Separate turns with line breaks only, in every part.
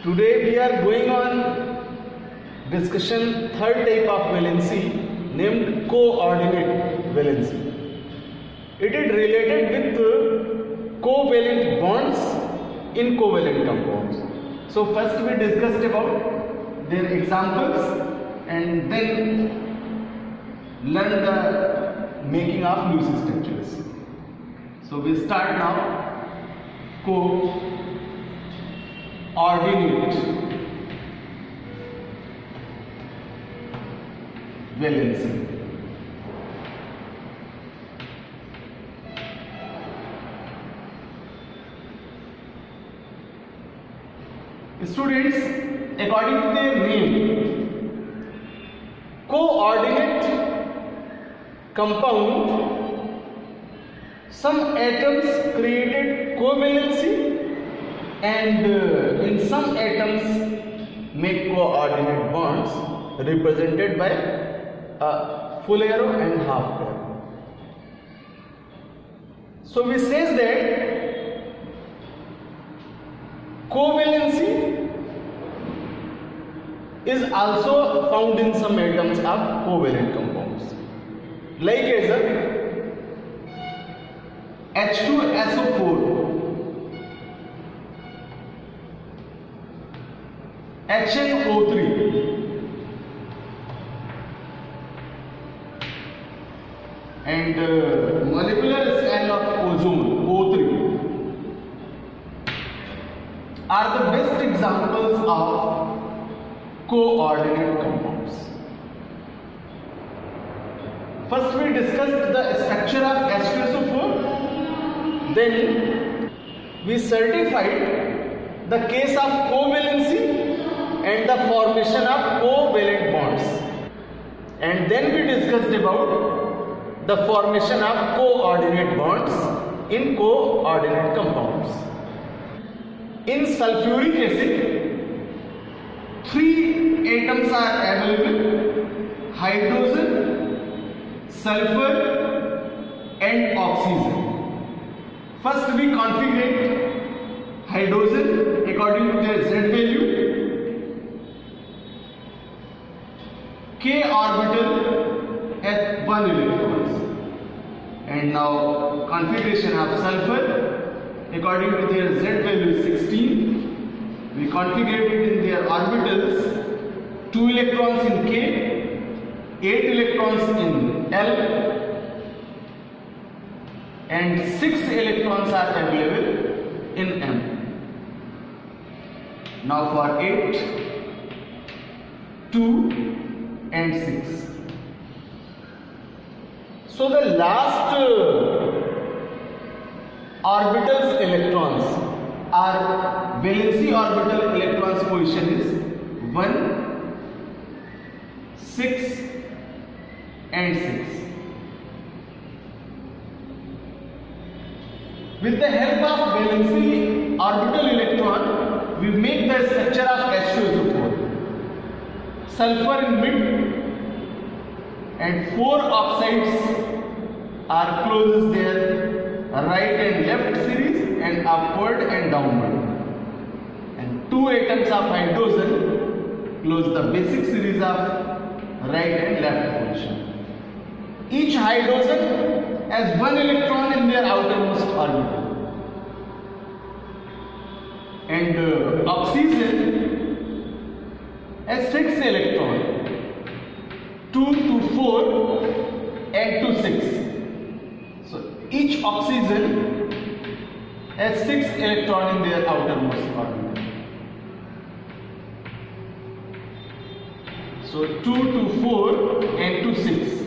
Today we are going on discussion third type of valency named coordinate valency. It is related with covalent bonds in covalent compounds. So first we discussed about their examples and then learn the making of loose structures. So we start now. Coordinate valency. Students, according to their name, coordinate compound, some atoms created covalency and in some atoms make coordinate bonds represented by a full arrow and half arrow. So we says that covalency is also found in some atoms of covalent compounds, like as a H2SO4, HNO3, and molecular scale of ozone O3 are the best examples of coordinate compounds. First we discussed the structure of H2SO4, then we certified the case of covalency and the formation of covalent bonds, and then we discussed about the formation of coordinate bonds in coordinate compounds. In sulfuric acid, 3 atoms are available: hydrogen, sulfur and oxygen. First we configure hydrogen according to their Z value. K orbital has 1 electrons, and now configuration of sulfur according to their Z value 16. We configure it in their orbitals: 2 electrons in K, 8 electrons in L, and 6 electrons are available in M. Now for 8, 2 and 6. So the last orbitals electrons are valency orbital electrons position is 1, 6 and 6. With the help of valency orbital electron, we make the structure of H2SO4. Sulfur in mid and 4 oxides are closes their right and left series and upward and downward, and 2 atoms of hydrogen close the basic series of right and left position. Each hydrogen has 1 electron in their outermost orbital, and oxygen has 6 electrons, 2 to 4 and to 6. So each oxygen has 6 electrons in their outermost orbital. So 2 to 4 and to 6.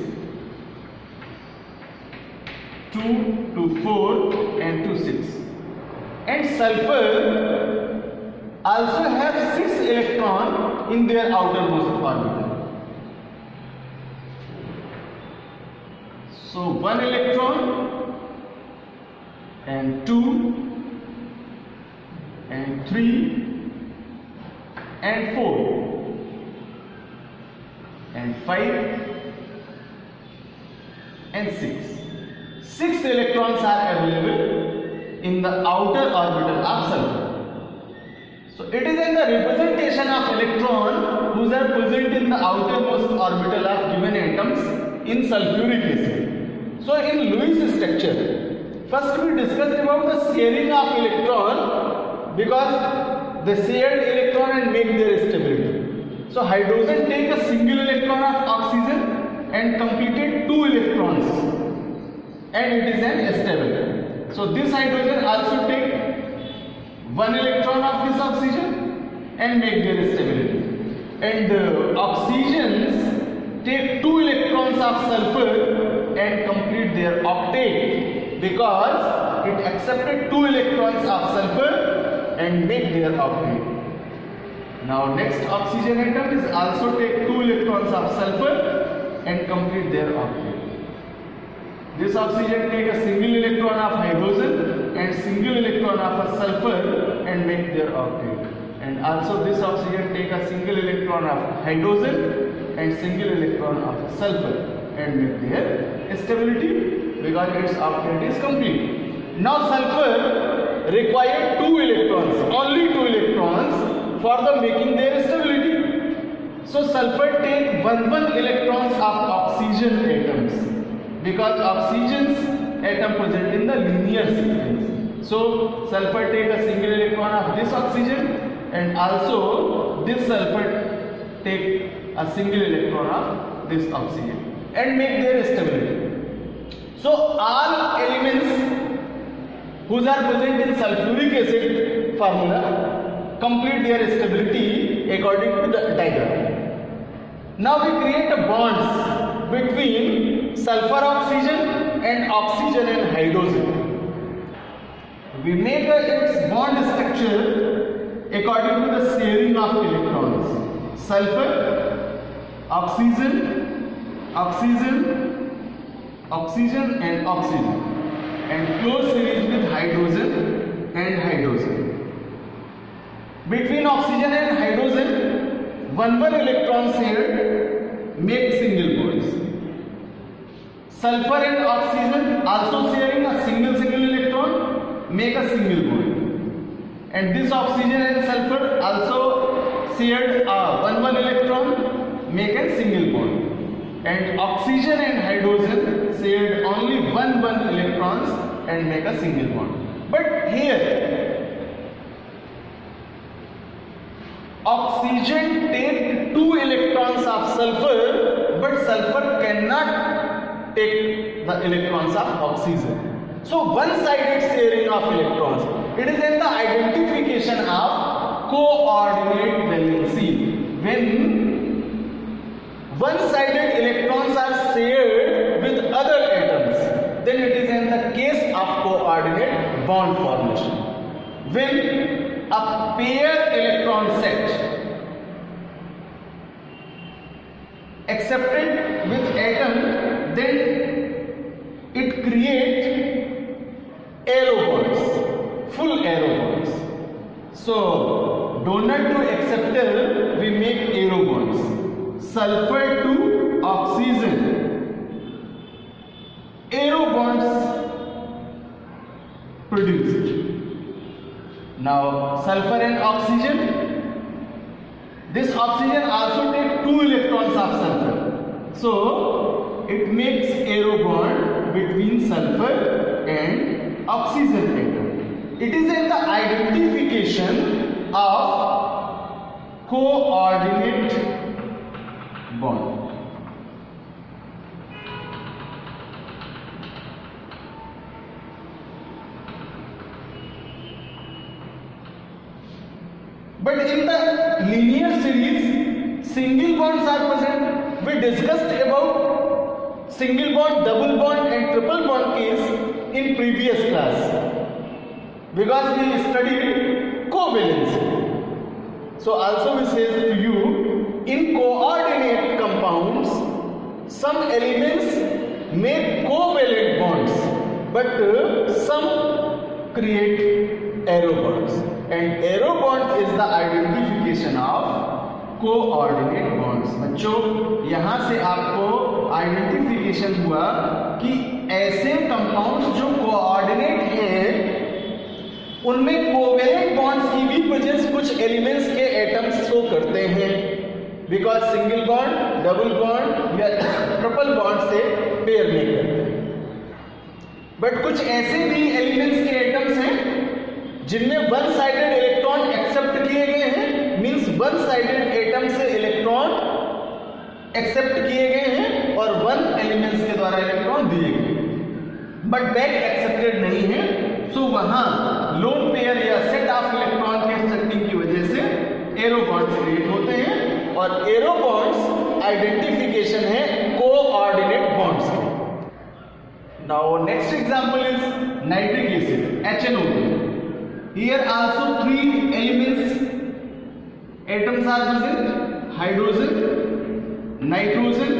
2 to 4 and to 6. And sulfur also have 6 electrons in their outermost orbital. So 1 electron and 2 and 3 and 4 and 5 and 6. 6 electrons are available in the outer orbital of sulfur. So it is in the representation of electron whose are present in the outermost orbital of given atoms in sulfuric acid. So in Lewis structure, first we discussed about the sharing of electron, because they shared electron and make their stability. So hydrogen take a single electron of oxygen and completed 2 electrons, and it is an stable. So this hydrogen also take 1 electron of this oxygen and make their stability. And oxygens take 2 electrons of sulfur and complete their octet, because it accepted 2 electrons of sulfur and make their octet. Now next oxygen atom is also take 2 electrons of sulfur and complete their octet. This oxygen take a single electron of hydrogen and single electron of a sulfur and make their octet. And also this oxygen take a single electron of hydrogen and single electron of sulfur and make their stability, because its octet is complete. Now sulfur required 2 electrons, only 2 electrons for the making their stability. So sulfur take 1 electrons of oxygen atoms, because oxygen's atom present in the linear sequence. So sulfur take a single electron of this oxygen, and also this sulfur take a single electron of this oxygen and make their stability. So all elements whose are present in sulfuric acid formula complete their stability according to the diagram. Now we create a bonds between sulfur oxygen and oxygen and hydrogen. We make its bond structure according to the sharing of electrons. Sulfur, oxygen, oxygen, oxygen and oxygen, and close series with hydrogen and hydrogen. Between oxygen and hydrogen, 1 electron shared make single bonds. Sulfur and oxygen also sharing a single electron make a single bond. And this oxygen and sulfur also shared a 1 electron make a single bond. And oxygen and hydrogen shared only 1 electrons and make a single bond. But here oxygen take 2 electrons of sulfur, but sulfur cannot take the electrons of oxygen. So one-sided sharing of electrons. It is in the identification of coordinate valency. When one-sided electrons are shared with other atoms, then it is in the case of coordinate bond formation. When a pair electron set accepted with atom, then it creates arrow bonds, full arrow bonds. So donor to acceptor, we make arrow bonds. Sulfur to oxygen, arrow bonds produced. Now sulfur and oxygen, this oxygen also takes 2 electrons of sulfur. So it makes arrow bond between sulfur and oxygen atom. It is in the identification of coordinate bond. But in the linear series, single bonds are present. We discussed about single bond, double bond and triple bond case in previous class, because we studied covalence. So also we say to you, in coordinate compounds, some elements make covalent bonds, but some create arrow bonds. And arrow bond is the identification of coordinate bonds. बच्चों यहाँ से आपको identification हुआ कि ऐसे compounds जो coordinate हैं उनमें कोवेलेंट बॉन्ड्स की भी प्रेजेंस कुछ एलिमेंट्स के एटम्स शो करते हैं, because single bond, double bond या ट्रिपल बॉन्ड से पेयर नहीं करते। बट कुछ ऐसे भी एलिमेंट्स के एटम्स हैं जिनमें वन साइडेड इलेक्ट्रॉन एक्सेप्ट किए गए हैं, मींस वन साइडेड एटम से इलेक्ट्रॉन एक्सेप्ट किए गए हैं और वन एलिमेंट्स के द्वारा इलेक्ट्रॉन दिए गए, बट बैक एक्सेप्टेड नहीं है। सो वहां लोन पेयर या सेट ऑफ इलेक्ट्रॉन के एक्सेप्टिंग की वजह से एरो बॉन्ड्स क्रिएट होते हैं, और एरो बॉन्ड्स आइडेंटिफिकेशन है कोऑर्डिनेट बॉन्ड्स की। Now next example is nitric acid HNO2। Here also three elements atoms are present: hydrogen, nitrogen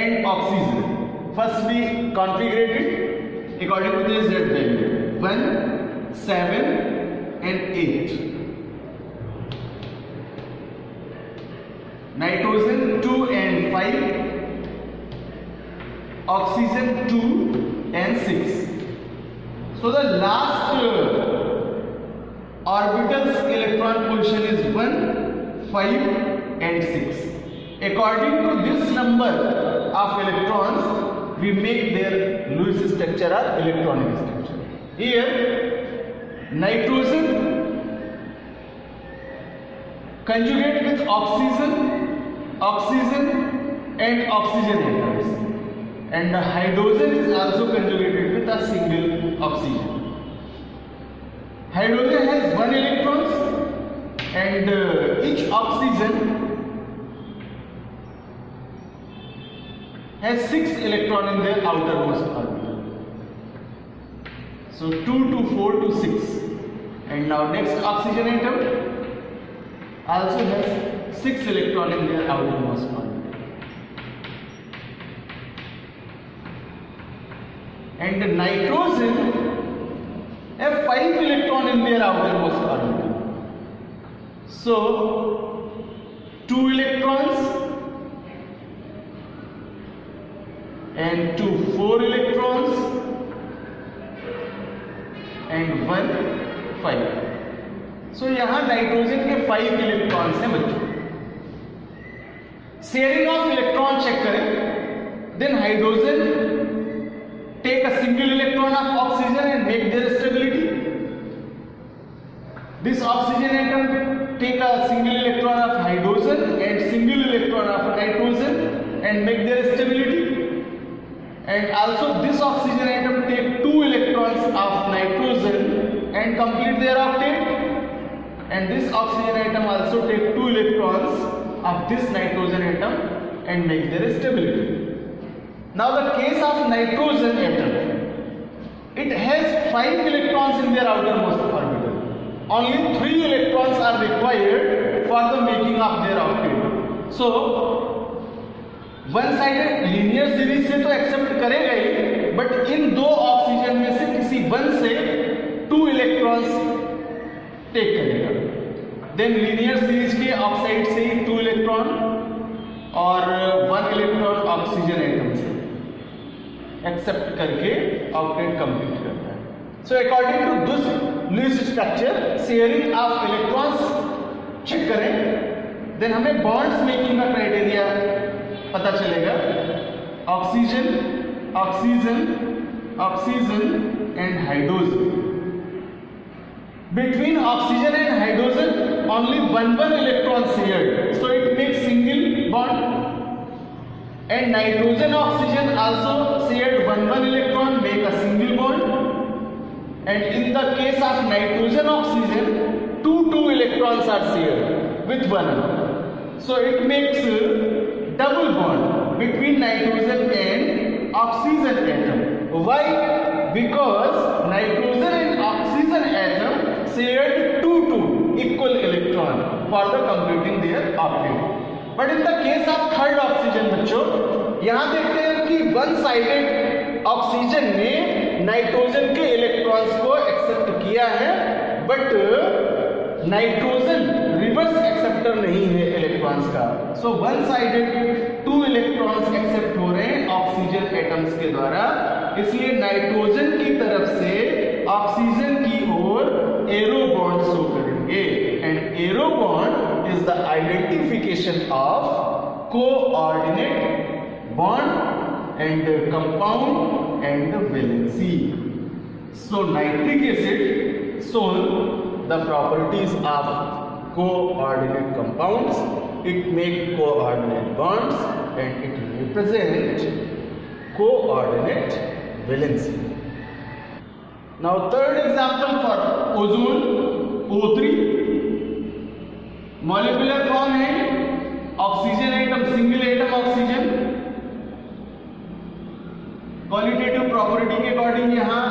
and oxygen. Firstly configured it according to their Z value 1, 7 and 8. Nitrogen 2 and 5, oxygen 2 and 6. So the last orbital's electron position is 1, 5 and 6. According to this number of electrons, we make their Lewis structure or electronic structure. Here nitrogen conjugate with oxygen and oxygen atoms, and the hydrogen is also conjugated with a single oxygen. Hydrogen has 1 electrons and each oxygen has 6 electrons in their outermost orbital. So 2 to 4 to 6. And now next oxygen atom also has 6 electrons in their outermost orbital. And the nitrogen have 5 electrons in their outermost orbital. So 2 electrons and 2 4 electrons and 1 5. So यहाँ nitrogen के 5 electrons हैं बच्चों। Sharing of electron check करें, then hydrogen take a single electron of oxygen and make their stability. This oxygen atom take a single electron of hydrogen and single electron of nitrogen and make their stability. And also this oxygen atom take 2 electrons of nitrogen and complete their octet. And this oxygen atom also take 2 electrons of this nitrogen atom and make their stability. Now the case of nitrogen atom, it has 5 electrons in their outermost orbital. Only 3 electrons are required for the making of their octet. So one sided linear series से तो accept करेगा ही, but in 2 oxygen में से किसी one से 2 electrons take करेगा। Then linear series के oxide से ही 2 इलेक्ट्रॉन और 1 इलेक्ट्रॉन ऑक्सीजन एटम से एक्सेप्ट करके ऑक्टेट कंप्लीट करता है। So according to this Lewis structure, sharing of electrons check करें, देन हमें बॉन्ड्स मेकिंग का क्राइटेरिया पता चलेगा। Oxygen, oxygen, oxygen and hydrogen. Between oxygen and hydrogen, only one electron shared, so it makes single bond. And nitrogen oxygen also shared one electron, make a single bond. And in the case of nitrogen oxygen, two electrons are shared with one another, so it makes double bond between nitrogen and oxygen atom. Why? Because nitrogen and oxygen atom shared two equal electron for the completing their octet. But in the case of third oxygen बच्चों, यहाँ देखते हैं कि one sided oxygen ने nitrogen के electrons को accept किया है, बट नाइट्रोजन रिवर्स एक्सेप्टर नहीं है इलेक्ट्रॉन्स का। So one sided 2 electrons accept हो रहे हैं ऑक्सीजन एटम्स के द्वारा, इसलिए नाइट्रोजन की तरफ से ऑक्सीजन की ओर एरो बॉन्ड शो करेंगे। And arrow bond is the identification of coordinate bond and compound and valency. So nitric acid shown the properties of coordinate compounds. It make coordinate bonds and it represent coordinate valency. Now third example for ozone, O3. Molecular form है oxygen atom, single atom oxygen. Qualitative property के according यहाँ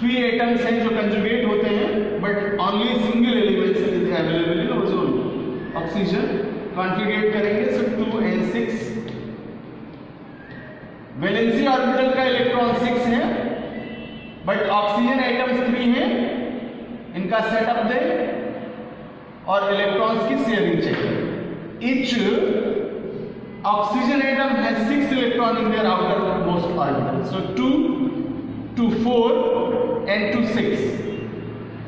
3 atoms हैं जो conjugate होते हैं, but only single elements is available in ozone. Oxygen conjugate करेंगे, सो 2 and 6। Valency orbital का electron 6 है, बट ऑक्सीजन एटम्स 3 हैं। इनका सेटअप दे और इलेक्ट्रॉन्स की sharing check. Each oxygen atom has 6 electron in their outermost orbital, so 2 to 4 and to 6,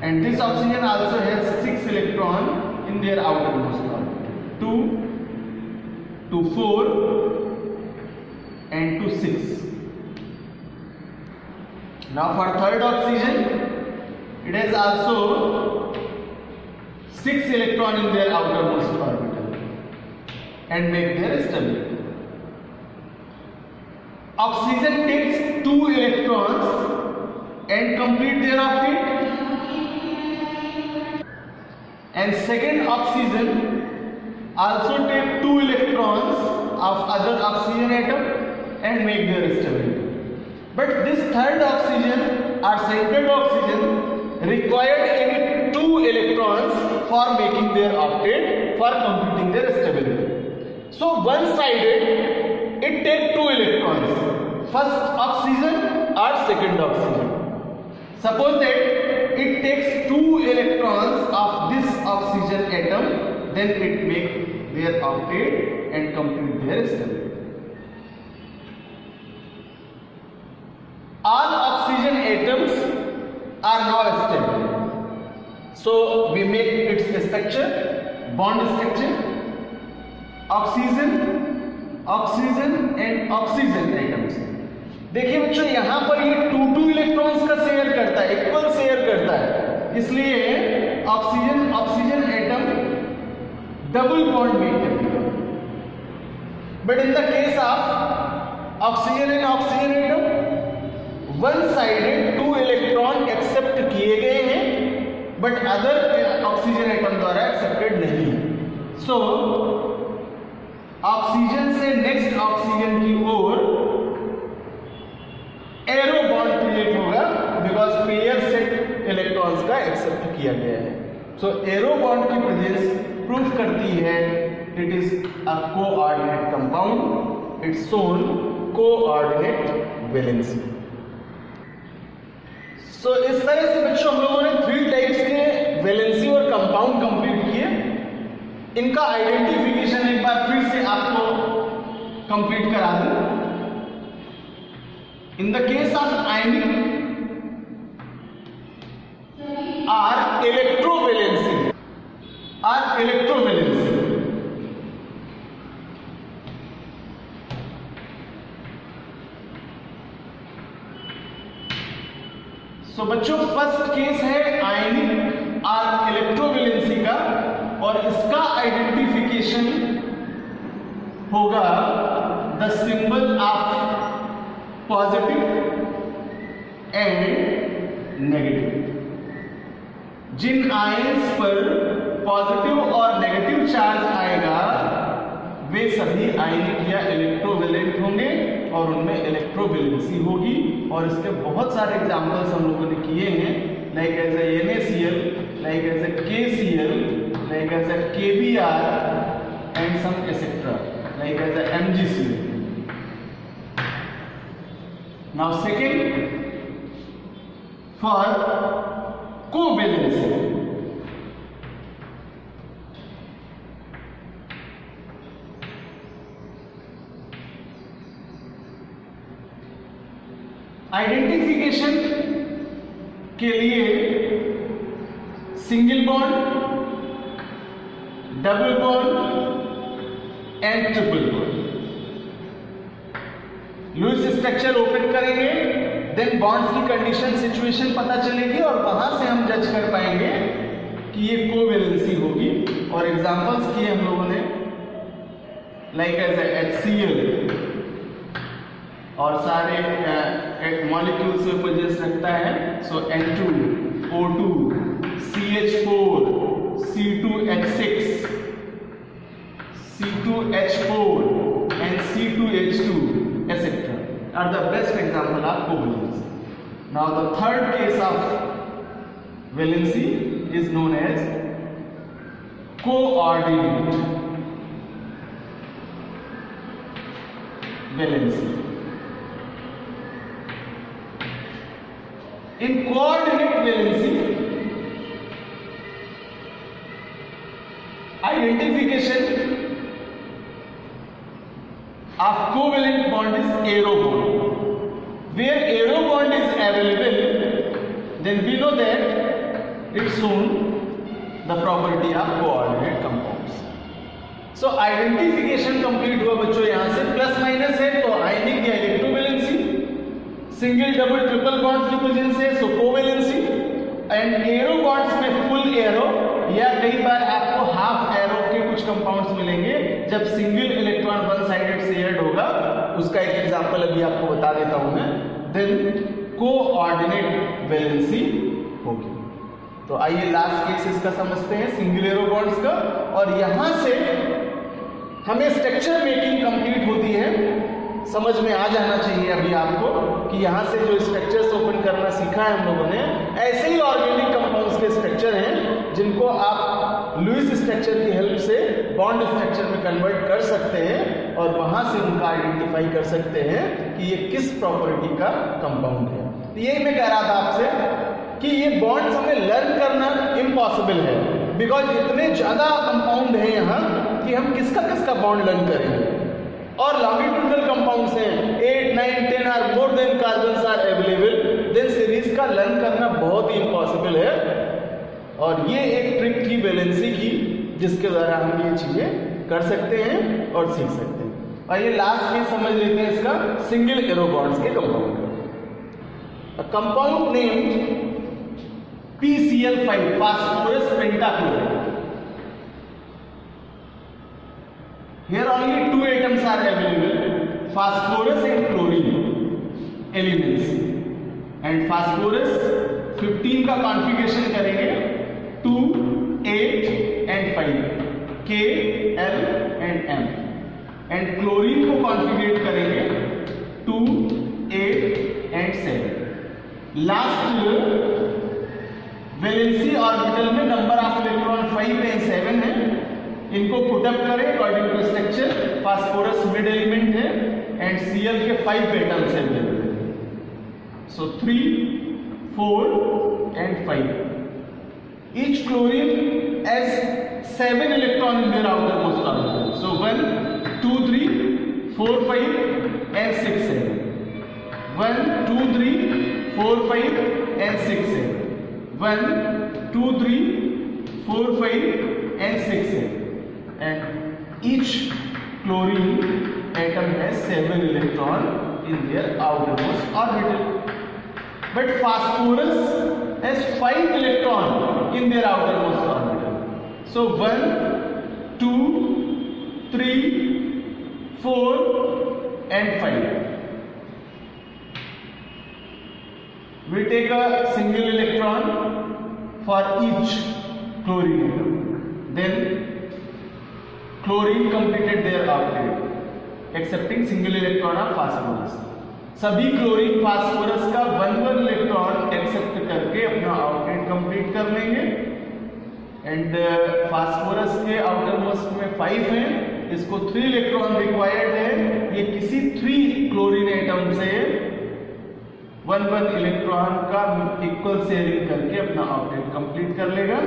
and this oxygen also has 6 electron in their outermost orbital, 2 to 4 and to 6. Now for third oxygen, it has also 6 electron in their outermost orbital and make their stability. Oxygen takes 2 electrons and complete their octet, and second oxygen also take 2 electrons of other oxygen atom and make their stability. But this third oxygen or second oxygen required only 2 electrons for making their octet, for completing their stability. So one sided it takes 2 electrons, first oxygen or second oxygen. Suppose that it takes 2 electrons of this oxygen atom, then it makes their octet and complete their stability. All oxygen atoms are now stable. So we make its structure, bond structure, oxygen, oxygen and oxygen atoms. देखिए बच्चों, यहां पर ये 2 electrons का share करता है, equal share करता है, इसलिए oxygen oxygen atom double bond make करेगा। But in the case of oxygen and oxygen atom, one sided 2 electron accept किए गए हैं, बट अदर ऑक्सीजन एटम द्वारा एक्सेप्टेड नहीं है। सो ऑक्सीजन से नेक्स्ट ऑक्सीजन की ओर एरो बॉन्ड क्रिएट होगा, बिकॉज पेयर सेट इलेक्ट्रॉन्स का एक्सेप्ट किया गया है। सो एरो बॉन्ड की प्रेजेंस प्रूव करती है it is a coordinate compound, it's shown coordinate valency. So इस तरह से बच्चों हम लोगों ने 3 टाइप्स के वैलेंसी और कंपाउंड कंप्लीट किए। इनका आइडेंटिफिकेशन एक बार फिर से आपको कंप्लीट करा दूं। In the case of ionic or electrovalency सो बच्चों फर्स्ट केस है आयनिक और इलेक्ट्रोवेलेंसी का, और इसका आइडेंटिफिकेशन होगा the symbol of positive and negative. जिन आयंस पर पॉजिटिव और नेगेटिव चार्ज आएगा वे सभी आयनिक या इलेक्ट्रोवेलेंट होंगे और उनमें इलेक्ट्रोवेलेंसी होगी। और इसके बहुत सारे एग्जांपल्स हम लोगों ने किए हैं, like as a NaCl, like as a KCl, like as a KBr and some etcetera, like as a MgCl। Now second, for covalency, identification के लिए single bond, double bond and triple bond. Lewis structure open करेंगे, then bonds की condition situation पता चलेगी और वहां से हम जज कर पाएंगे कि ये कोवैलेंसी होगी। और एग्जांपल्स किए हम लोगों ने, लाइक एज HCl और सारे मॉलिक्यूल्स में पोजेस रखता है। सो N2, O2, CH4, C2H6, C2H4 and C2H2 etc. are the best example of covalency. Now the third case of valency is known as coordinate valency. In coordinate valency, identification of covalent bond is arrow bond. Where arrow bond is available, then we know that it's shown the property of coordinate compounds. So identification complete हुआ बच्चों। यहां से plus minus है तो आयनिक या electrovalency, single double triple bonds की presence है सो covalency, and arrow bonds में फुल एरो या कई बार आपको हाफ एरो के कुछ कंपाउंड्स मिलेंगे जब single electron one sided shared होगा। उसका एक एग्जांपल अभी आपको बता देता हूं मैं। देन कोऑर्डिनेट वैलेंसी होगी। तो आइए लास्ट केसेस का समझते हैं, सिंगल एरो बॉन्ड्स का। और यहां से हमें स्ट्रक्चर मेकिंग कंप्लीट होती है। समझ में आ जाना चाहिए अभी आपको कि यहां से जो स्ट्रक्चर्स ओपन करना सीखा है हम लोगों ने, ऐसे ही ऑर्गेनिक कंपाउंड्स के स्ट्रक्चर हैं जिनको आप लुईस स्ट्रक्चर की हेल्प से बॉन्ड स्ट्रक्चर में कन्वर्ट कर सकते हैं और वहां से उनका आइडेंटिफाई कर सकते हैं कि ये किस प्रॉपर्टी का कंपाउंड है। तो यही मैं कह रहा था आपसे कि ये बॉन्ड्स हमें लर्न करना इम्पॉसिबल है, बिकॉज इतने ज्यादा कंपाउंड है यहाँ कि हम किसका किसका बॉन्ड लर्न करेंगे। और लॉन्गिट्यूडनल कंपाउंड्स हैं, 8, 9, 10 are more than carbons are available, then series का लर्न करना बहुत ही इम्पॉसिबल है। और ये एक ट्रिक थी वैलेंसी की जिसके द्वारा हम ये चीजें कर सकते हैं और सीख सकते हैं। और ये लास्ट में समझ लेते हैं इसका सिंगल एरो बॉन्ड्स के कंपाउंड का। Compound name PCl5, phosphorus pentachloride. Here only two atoms are available, phosphorus and chlorine elements. And phosphorus 15 का कॉन्फ़िगरेशन करेंगे 2, 8 and 5, K, L and M. And chlorine को कॉन्फ़िगरेट करेंगे 2, 8 and 7. लास्ट वैलेंसी ऑर्बिटल में number of electron 5 and 7 है। इनको put up करें according to structure. Phosphorus mid element है and Cl के 5 एटम्स हैं। So 3, 4 and 5. Each chlorine has 7 electron in their outermost orbital. So 1, 2, 3, 4, 5 and 6, 7. 1, 2, 3, 4, 5 and 6, 7. 1, 2, 3, 4, 5 and 6, 7. And each chlorine atom has 7 electron in their outermost orbital. But phosphorus has 5 electron in their outermost orbital. So 1, 2, 3, 4 and 5. We take a single electron for each chlorine atom. Then chlorine completed their octet, excepting single electron of phosphorus. सभी chlorine phosphorus का 1 electron accept करके अपना octet complete कर लेंगे। And phosphorus के outer most में 5 है, इसको 3 इलेक्ट्रॉन रिक्वायर्ड है। ये किसी 3 क्लोरीन एटम से 1 इलेक्ट्रॉन का इक्वल शेयरिंग करके अपना ऑक्टेट कंप्लीट कर लेगा।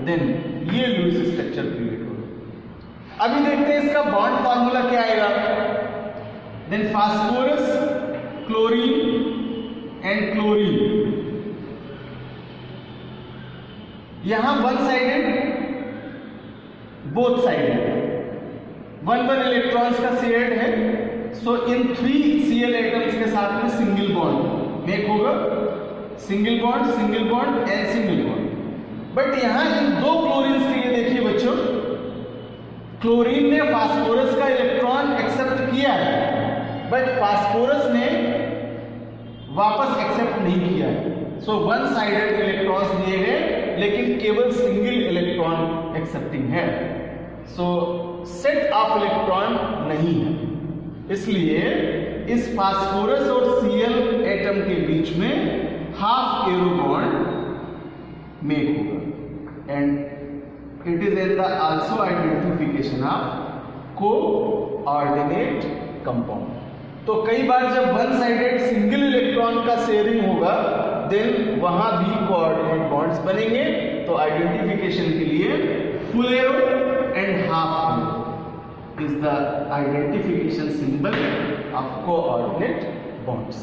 देन ये लुईस स्ट्रक्चर क्रिएट होगा। अभी देखते हैं इसका बॉन्ड फार्मूला क्या आएगा। Then phosphorus, chlorine and chlorine यहां one sided, both sided, one electrons का शेयर्ड है, सो इन 3 Cl एटम्स के साथ में सिंगल बॉन्ड मेक होगा, single bond and single bond. But यहां इन 2 क्लोरीन्स के लिए देखिए बच्चों, क्लोरीन ने फास्फोरस का इलेक्ट्रॉन एक्सेप्ट किया है, बट फास्फोरस ने वापस एक्सेप्ट नहीं किया है। सो वन साइडेड इलेक्ट्रॉन्स दिए गए, लेकिन केवल सिंगल इलेक्ट्रॉन एक्सेप्टिंग है। सो सेट ऑफ इलेक्ट्रॉन नहीं है, इसलिए इस फास्फोरस और Cl एटम के बीच में हाफ एरो बॉन्ड मेक होगा, and it is in the also identification of coordinate compound. तो कई बार जब वन साइडेड सिंगल इलेक्ट्रॉन का शेयरिंग होगा, देन वहां भी कोऑर्डिनेट बॉन्ड्स बनेंगे। तो आइडेंटिफिकेशन के लिए full arrow and half arrow is the identification symbol of coordinate bonds.